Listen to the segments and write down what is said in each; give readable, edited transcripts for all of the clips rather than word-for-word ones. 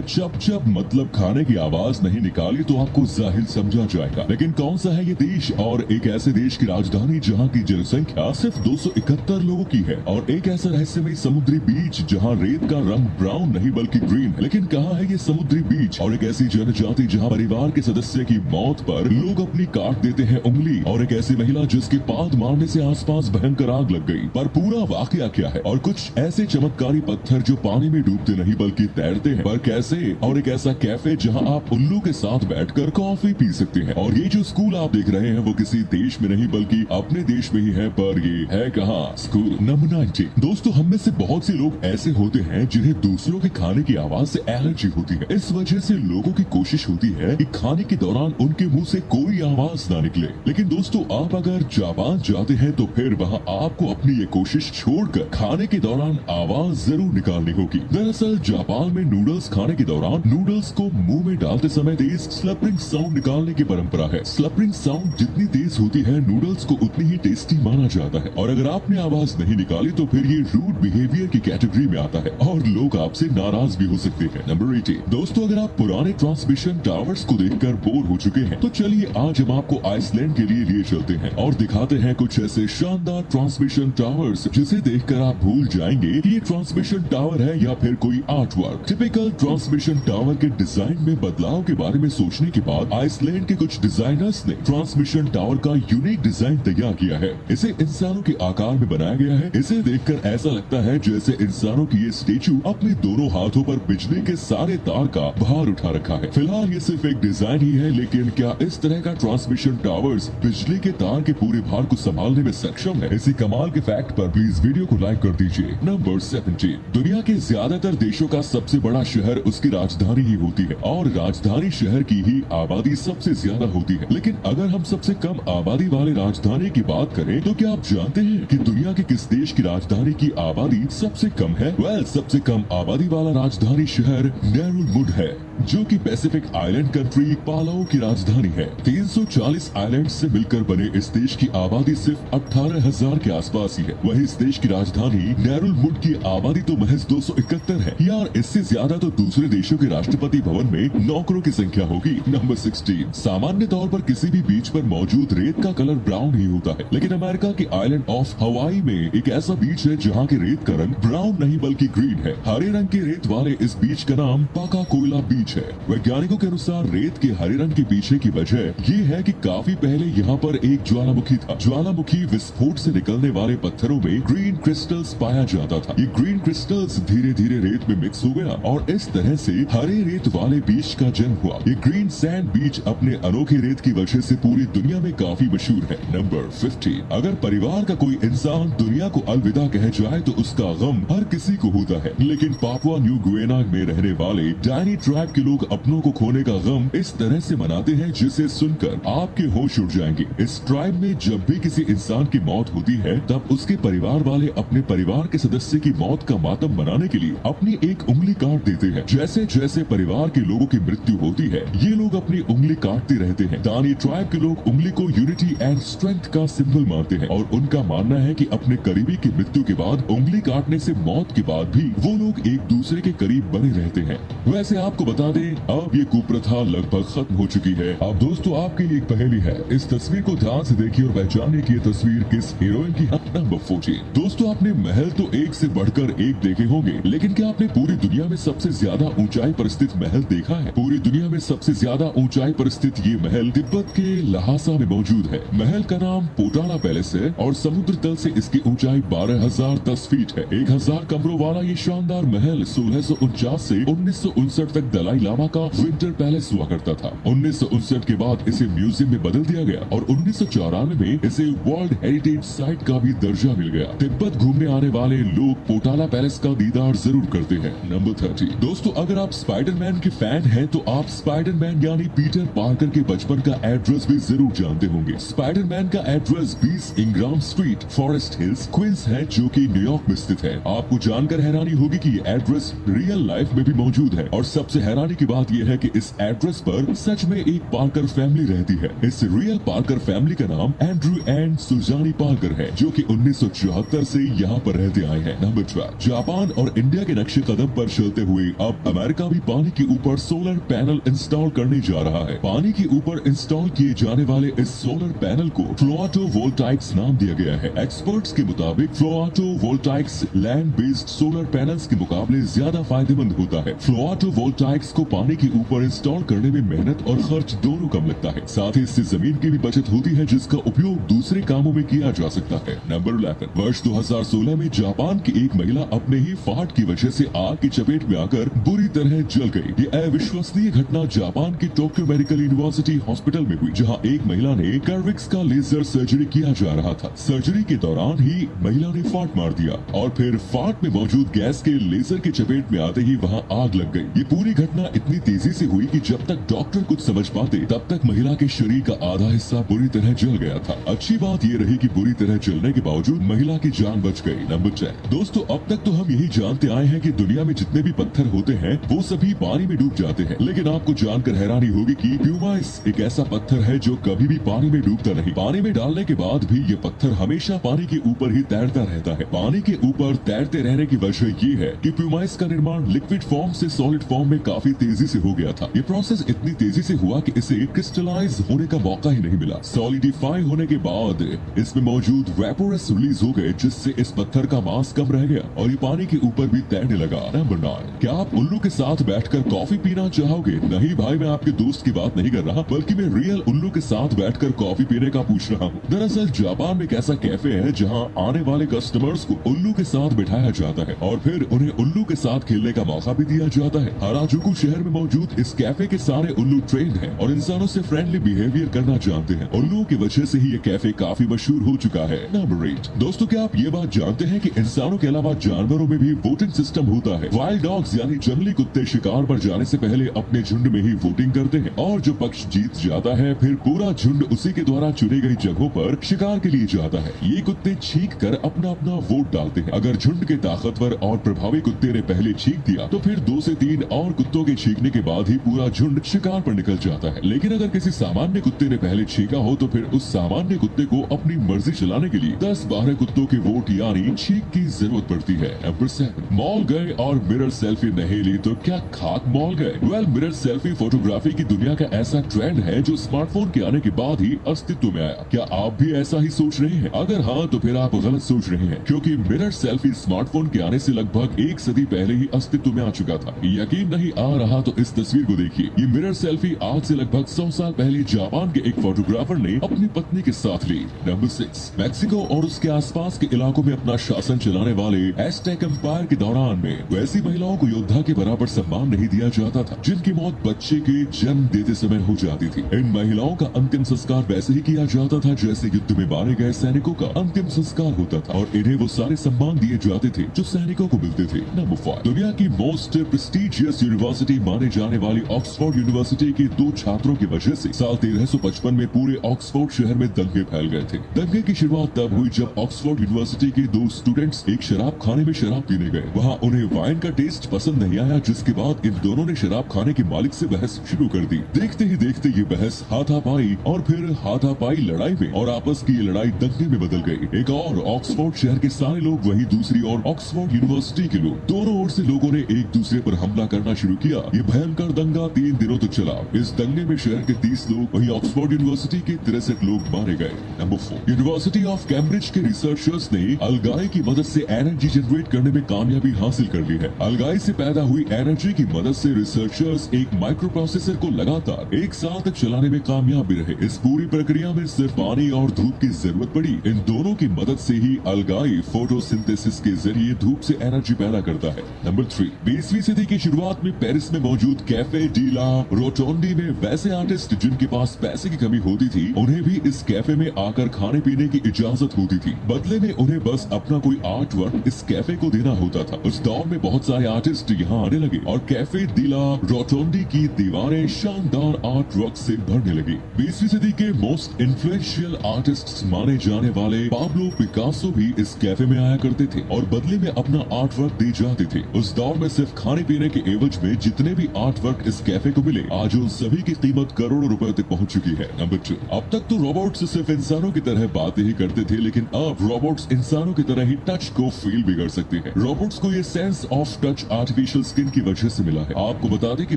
चप चप मतलब खाने की आवाज नहीं निकाली तो आपको जाहिर समझा जाएगा, लेकिन कौन सा है ये देश और एक ऐसे देश की राजधानी जहां की जनसंख्या सिर्फ 271 लोगों की है और एक ऐसा रहस्यमय समुद्री बीच जहां रेत का रंग ब्राउन नहीं बल्कि ग्रीन है। लेकिन कहाँ है ये समुद्री बीच और एक ऐसी जनजाति जहाँ परिवार के सदस्य की मौत पर लोग अपनी काट देते हैं उंगली, और एक ऐसी महिला जिसके पाद मारने से आसपास भयंकर आग लग गई। पर पूरा वाकया क्या है, और कुछ ऐसे चमत्कारी पत्थर जो पानी में डूबते नहीं बल्कि तैरते हैं, पर कैसे, और एक ऐसा कैफे जहां आप उल्लू के साथ बैठकर कॉफी पी सकते हैं। और ये जो स्कूल आप देख रहे हैं वो किसी देश में नहीं बल्कि अपने देश में ही है, पर ये है कहाँ? School number 90। दोस्तों, हम में से बहुत से लोग ऐसे होते हैं जिन्हें दूसरों के खाने की आवाज से एलर्जी होती है। इस वजह से लोगों की कोशिश होती है कि खाने के दौरान उनके मुंह से कोई आवाज ना निकले। लेकिन दोस्तों, आप अगर जापान जाते हैं तो फिर वहाँ आपको अपनी ये कोशिश छोड़कर खाने के दौरान आवाज जरूर निकालनी होगी। दरअसल जापान में नूडल्स खाने के दौरान नूडल्स को मुंह में डालते समय तेज स्लर्पिंग साउंड निकालने की परंपरा है। स्लर्पिंग साउंड जितनी तेज होती है नूडल्स को उतनी ही टेस्टी माना जाता है, और अगर आपने आवाज नहीं निकाली तो फिर ये रूड बिहेवियर की कैटेगरी में आता है और लोग आपसे नाराज भी हो सकते हैं। नंबर 80। दोस्तों, अगर आप पुराने ट्रांसमिशन टावर्स को देखकर बोर हो चुके हैं तो चलिए आज हम आपको आइसलैंड के लिए चलते हैं और दिखाते हैं कुछ ऐसे शानदार ट्रांसमिशन टावर्स जिसे देखकर आप भूल जाएंगे कि ये ट्रांसमिशन टावर है या फिर कोई art work. Typical transmission tower के डिजाइन में बदलाव के बारे में सोचने के बाद आइसलैंड के कुछ डिजाइनर्स ने ट्रांसमिशन टावर का यूनिक डिजाइन तैयार किया है। इसे इंसानों के आकार में बनाया गया है। इसे देखकर ऐसा लगता है जैसे इंसानों की ये स्टेचू अपने दोनों हाथों पर बिजली के सारे तार का भार उठा रखा है। फिलहाल ये सिर्फ एक डिजाइन ही है, लेकिन क्या इस तरह का ट्रांसमिशन टावर्स बिजली के तार के पूरे भार को संभालने में सक्षम है? इसी कमाल के फैक्ट पर प्लीज वीडियो को लाइक कर दीजिए। नंबर 17। दुनिया के ज्यादातर देशों का सबसे बड़ा शहर उसकी राजधानी ही होती है और राजधानी शहर की ही आबादी सबसे ज्यादा होती है। लेकिन अगर हम सबसे कम आबादी वाले राजधानी की बात करें तो क्या आप जानते हैं कि दुनिया के किस देश की राजधानी की आबादी सबसे कम है? सबसे कम आबादी वाला राजधानी शहर नेरुलमुड है, जो कि पैसिफिक आइलैंड कंट्री पालाऊ की राजधानी है। 340 आइलैंड से मिलकर बने इस देश की आबादी सिर्फ 18,000 के आसपास ही है। वही इस देश की राजधानी नेरुलमुड की आबादी तो महज 271 है। यार, इससे ज्यादा तो दूसरे देशों के राष्ट्रपति भवन में नौकरों की संख्या होगी। नंबर 16। सामान्य तौर पर किसी भी बीच पर मौजूद रेत का कलर ब्राउन ही होता है, लेकिन अमेरिका के आइलैंड ऑफ हवाई में एक ऐसा बीच है जहाँ के रेत का रंग ब्राउन नहीं बल्कि ग्रीन है। हरे रंग के रेत वाले इस बीच का नाम पाका कोयला बीच है। वैज्ञानिकों के अनुसार रेत के हरे रंग के पीछे की वजह ये है कि काफी पहले यहाँ पर एक ज्वालामुखी था। ज्वालामुखी विस्फोट से निकलने वाले पत्थरों में ग्रीन क्रिस्टल्स पाया जाता था। ये ग्रीन क्रिस्टल्स धीरे धीरे रेत में मिक्स हो गया और इस तरह से हरे रेत वाले बीच का जन्म हुआ। ये ग्रीन सैंड बीच अपने अनोखे रेत की वजह से पूरी दुनिया में काफी मशहूर है। नंबर 15। अगर परिवार का कोई इंसान दुनिया को अलविदा कह जाए तो उसका गम हर किसी को होता है, लेकिन पापुआ न्यू गिनिया में रहने वाले डायनी ट्राइब के लोग अपनों को खोने का गम इस तरह से मनाते हैं जिसे सुनकर आपके होश उड़ जाएंगे। इस ट्राइब में जब भी किसी इंसान की मौत होती है तब उसके परिवार वाले अपने परिवार के सदस्य की मौत का मातम मनाने के लिए अपनी एक उंगली काट देते हैं। जैसे जैसे परिवार के लोगों की मृत्यु होती है ये लोग अपनी उंगली काटते रहते हैं। डायनी ट्राइब के लोग उंगली को यूनिटी एंड स्ट्रेंथ का सिंबल मानते हैं और उनका मानना है कि अपने करीबी की मृत्यु के बाद उंगली काटने से मौत के बाद भी वो लोग एक दूसरे के करीब बने रहते हैं। वैसे आपको बता दें, अब ये कुप्रथा लगभग खत्म हो चुकी है। अब दोस्तों, आपके लिए एक पहेली है। इस तस्वीर को ध्यान से देखिए और पहचानिए कि ये तस्वीर किस हीरोइन की है। नंबर 14। दोस्तों, आपने महल तो एक से बढ़कर एक देखे होंगे, लेकिन क्या आपने पूरी दुनिया में सबसे ज्यादा ऊंचाई पर स्थित महल देखा है? पूरी दुनिया में सबसे ज्यादा ऊंचाई पर स्थित ये महल तिब्बत के लहासा में मौजूद है। महल का नाम पोटाला पैलेस है और समुद्र तल से इसकी ऊंचाई 12,010 फीट है। 1,000 कमरों वाला ये शानदार महल 1649 से 1959 तक दलाई लामा का विंटर पैलेस हुआ करता था। 1959 के बाद इसे म्यूजियम में बदल दिया गया और 1994 में इसे वर्ल्ड हेरिटेज साइट का भी दर्जा मिल गया। तिब्बत घूमने आने वाले लोग पोटाला पैलेस का दीदार जरूर करते हैं। नंबर 30। दोस्तों, अगर आप स्पाइडरमैन के फैन हैं तो आप स्पाइडरमैन यानी पीटर पार्कर के बचपन का एड्रेस भी जरूर जानते होंगे। स्पाइडरमैन का address 20 Ingram Street, Forest Hills, Queens है, जो कि न्यूयॉर्क में स्थित है। आपको जानकर हैरानी होगी कि ये एड्रेस रियल लाइफ में भी मौजूद है और सबसे हैरानी की बात यह है कि इस एड्रेस पर सच में एक पार्कर फैमिली रहती है। इस रियल पार्कर फैमिली का नाम एंड्रू एंड सुजानी पार्कर है, जो कि 1974 से यहाँ पर रहते आए हैं। नंबर 12। जापान और इंडिया के नक्शे कदम पर चलते हुए अब अमेरिका भी पानी के ऊपर सोलर पैनल इंस्टॉल करने जा रहा है। पानी के ऊपर इंस्टॉल किए जाने वाले इस सोलर पैनल को फ्लोटोवोल्टाइक्स नाम दिया गया है। एक्सपर्ट्स के मुताबिक फ्लोटोवोल्टाइक्स लैंड बेस्ड सोलर पैनल्स के मुकाबले ज्यादा फायदेमंद होता है। फ्लोटोवोल्टाइक्स को पानी के ऊपर इंस्टॉल करने में मेहनत और खर्च दोनों कम लगता है। साथ ही इससे जमीन की भी बचत होती है, जिसका उपयोग दूसरे कामों में किया जा सकता है। नंबर 11, वर्ष 2016 में जापान की एक महिला अपने ही फाट की वजह से आग की चपेट में आकर बुरी तरह जल गई। ये अविश्वसनीय घटना जापान की टोक्यो मेडिकल यूनिवर्सिटी हॉस्पिटल में हुई, जहां एक महिला ने कार्विक्स का लेजर सर्जरी किया जा रहा था। सर्जरी के दौरान ही महिला ने फाट मार दिया और फिर फाट में मौजूद गैस के लेजर की चपेट में आते ही वहां आग लग गई। ये पूरी घटना इतनी तेजी से हुई कि जब तक डॉक्टर कुछ समझ पाते तब तक महिला के शरीर का आधा हिस्सा बुरी तरह जल गया था। अच्छी बात ये रही कि बुरी तरह जलने के बावजूद महिला की जान बच गई। नंबर 10, दोस्तों अब तक तो हम यही जानते आए हैं कि दुनिया में जितने भी पत्थर होते हैं वो सभी पानी में डूब जाते हैं, लेकिन आपको जानकर हैरानी होगी कि प्यूमाइस एक ऐसा पत्थर है जो कभी भी पानी में डूबता नहीं। पानी में डालने के बाद भी ये पत्थर हमेशा पानी के ऊपर ही तैरता रहता है। पानी के ऊपर तैरते रहने की वजह ये है कि प्यूमाइस का निर्माण लिक्विड फॉर्म से सॉलिड फॉर्म में काफी तेजी से हो गया था। ये प्रोसेस इतनी तेजी से हुआ कि इसे क्रिस्टलाइज होने का मौका ही नहीं मिला। सॉलिडिफाई होने के बाद इसमें मौजूद वेपोरस रिलीज हो गए, जिससे इस पत्थर का मास कम रह गया और ये पानी के ऊपर भी तैरने लगा। नंबर 9, क्या आप उल्लू के साथ बैठकर कॉफी पीना चाहोगे? नहीं भाई, मैं आपके दोस्त की बात नहीं कर रहा, बल्कि मैं रियल उल्लू के साथ बैठकर कॉफी पीने का पूछ रहा हूँ। दरअसल जापान में एक ऐसा कैफे है जहाँ आने वाले कस्टमर्स को उल्लू के साथ बिठाया जाता है और फिर उन्हें उल्लू के साथ खेलने का मौका भी दिया जाता है। हराजुकु शहर में मौजूद इस कैफे के सारे उल्लू ट्रेंड हैं और इंसानों से फ्रेंडली बिहेवियर करना जानते हैं। उल्लू की वजह से ही ये कैफे काफी मशहूर हो चुका है। नंबर 8, दोस्तों क्या आप ये बात जानते हैं कि इंसानों के अलावा जानवरों में भी वोटिंग सिस्टम होता है? वाइल्ड डॉग्स यानी जंगली कुत्ते शिकार पर जाने से पहले अपने झुंड में ही वोटिंग करते हैं और जो पक्ष जीत जाता है फिर पूरा झुंड उसी के द्वारा चुनी गई जगहों पर शिकार के लिए जाता है। ये कुत्ते छींक कर अपना अपना वोट डालते हैं। अगर झुंड के ताकतवर और प्रभावी कुत्ते ने पहले छींक दिया तो फिर 2 से 3 और कुत्तों के छींकने के बाद ही पूरा झुंड शिकार पर निकल जाता है। लेकिन अगर किसी सामान्य कुत्ते ने पहले छींका हो तो फिर उस सामान्य कुत्ते को अपनी मर्जी चलाने के लिए 10-12 कुत्तों के वोट यानी छींक की जरूरत पड़ती है। नंबर 7, मॉल गए और मिरर सेल्फी नहीं ली तो क्या खाक मॉल गए? वेल, मिरर सेल्फी फोटोग्राफी की दुनिया का ऐसा ट्रेंड है जो स्मार्टफोन के आने के बाद ही अस्तित्व में आया। क्या आप भी ऐसा ही सोच रहे हैं? अगर हाँ तो फिर आप गलत सोच रहे हैं, क्योंकि मिरर सेल्फी स्मार्टफोन के आने से लगभग 1 सदी पहले ही अस्तित्व में आ चुका था। यकीन नहीं आ रहा तो इस तस्वीर को देखिए। ये मिरर सेल्फी आज से लगभग 100 साल पहले जापान के एक फोटोग्राफर ने अपनी पत्नी के साथ ली। नंबर 6, मैक्सिको और उसके आसपास के इलाकों में अपना शासन चलाने वाले एस्टेक एम्पायर के दौरान में वैसी महिलाओं को योद्धा के बराबर सम्मान नहीं दिया जाता था जिनकी मौत बच्चे के जन्म देते समय हो जाती थी। इन महिलाओं का अंतिम संस्कार वैसे ही किया जाता था जैसे युद्ध में मारे गए सैनिकों का अंतिम संस्कार होता था और इन्हें वो सारे सम्मान दिए जाते थे जो सैनिकों को मिलते थे। नंबर 5, दुनिया की मोस्ट प्रेस्टिजियस यूनिवर्सिटी माने जाने वाली ऑक्सफोर्ड यूनिवर्सिटी के 2 छात्रों की वजह से साल 1355 में पूरे ऑक्सफोर्ड शहर में दंगे फैल गए थे। दंगे की शुरुआत तब हुई जब ऑक्सफोर्ड यूनिवर्सिटी के 2 स्टूडेंट्स एक शराब खाने में शराब पीने गए। वहाँ उन्हें वाइन का टेस्ट पसंद नहीं आया, जिसके बाद इन दोनों ने शराब खाने के मालिक से बहस शुरू कर दी। देखते ही देखते ये बहस हाथापाई और फिर हाथापाई लड़ाई में और आपस की ये लड़ाई दंगे में बदल गई। एक और ऑक्सफोर्ड शहर के सारे लोग, वहीं दूसरी ओर ऑक्सफोर्ड यूनिवर्सिटी के लोग, दोनों ओर से लोगों ने एक दूसरे पर हमला करना शुरू किया। ये भयंकर दंगा 3 दिनों तक चला। इस दंगे में शहर के 30 लोग, वहीं ऑक्सफोर्ड यूनिवर्सिटी के 63 लोग मारे गए। नंबर 4, यूनिवर्सिटी ऑफ कैम्ब्रिज के रिसर्चर्स ने अलगाई की मदद से एनर्जी जनरेट करने में कामयाबी हासिल कर ली है। अलगाई से पैदा हुई एनर्जी की मदद से रिसर्चर्स एक माइक्रो प्रोसेसर को लगातार 1 साल तक चलाने में कामयाब भी रहे। इस पूरी प्रक्रिया में सिर्फ पानी और धूप की जरूरत पड़ी। इन दोनों की मदद से ही अलगाई फोटोसिंथेसिस के जरिए धूप से एनर्जी पैदा करता है। नंबर 3, 20वीं सदी की शुरुआत में पेरिस में मौजूद कैफे डी ला रोटोंडी में वैसे आर्टिस्ट जिनके पास पैसे की कमी होती थी, उन्हें भी इस कैफे में आकर खाने पीने की इजाजत होती थी। बदले में उन्हें बस अपना कोई आर्ट वर्क इस कैफे को देना होता था। उस दौर में बहुत सारे आर्टिस्ट यहाँ आने लगे और कैफे डी ला रोटोंडी की दीवारें शानदार आर्ट वर्क से भरने लगी। 20वीं सदी के मोस्ट इन्फ्लुएंशियल आर्टिस्ट माने जाने वाले पाब्लो पिकासो भी इस कैफे में आया करते थे और बदले में अपना आर्ट वर्क दे जाते थे। उस दौर में सिर्फ खाने पीने के एवज में जितने भी आर्ट वर्क इस कैफे को मिले, आज उन सभी की कीमत करोड़ों रुपए तक पहुंच चुकी है। नंबर 2, अब तक तो रोबोट्स सिर्फ इंसानों की तरह बातें ही करते थे, लेकिन अब रोबोट्स इंसानों की तरह ही टच को फील भी कर सकते हैं। रोबोट्स को ये sense of touch artificial skin की वजह से मिला है। आपको बता दें कि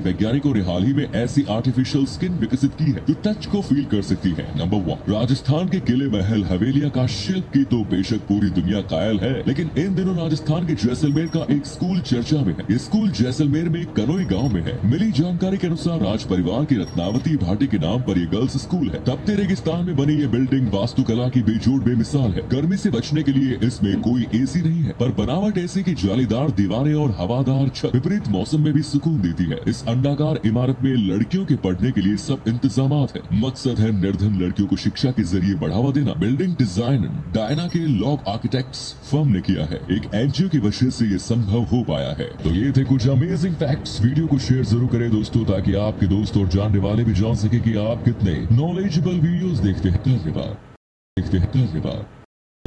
वैज्ञानिकों ने हाल ही में ऐसी आर्टिफिशियल स्किन विकसित की है जो टच को फील कर सकती है। नंबर 1, राजस्थान के किले, महल, हवेलियां का शिल्प की तो बेशक पूरी दुनिया कायल है, लेकिन इन दिनों राजस्थान के जैसलमेर का एक स्कूल चर्चा में है। ये स्कूल जैसलमेर में कनोई गाँव में है। मिली जानकारी के अनुसार राज परिवार की रत्नावती भाटी के नाम पर ये गर्ल्स स्कूल है। तपते रेगिस्तान में बनी ये बिल्डिंग वास्तुकला की बेजोड़ बेमिसाल है। गर्मी से बचने के लिए इसमें कोई एसी नहीं है, पर बनावट एसी की जालीदार दीवारें और हवादार छत विपरीत मौसम में भी सुकून देती है। इस अंडाकार इमारत में लड़कियों के पढ़ने के लिए सब इंतजामात है। मकसद है निर्धन लड़कियों को शिक्षा के जरिए बढ़ावा देना। बिल्डिंग डिजाइन डायना के लॉग आर्किटेक्ट्स फर्म ने किया है। एक एनजीओ की वजह से ये संभव हो पाया है। तो ये थे कुछ अमेजिंग फैक्ट्स। वीडियो को शेयर जरूर करें दोस्तों, ताकि आपके दोस्त और जानने वाले भी जान सके कि आप कितने नॉलेजेबल वीडियोस देखते हैं। धन्यवाद।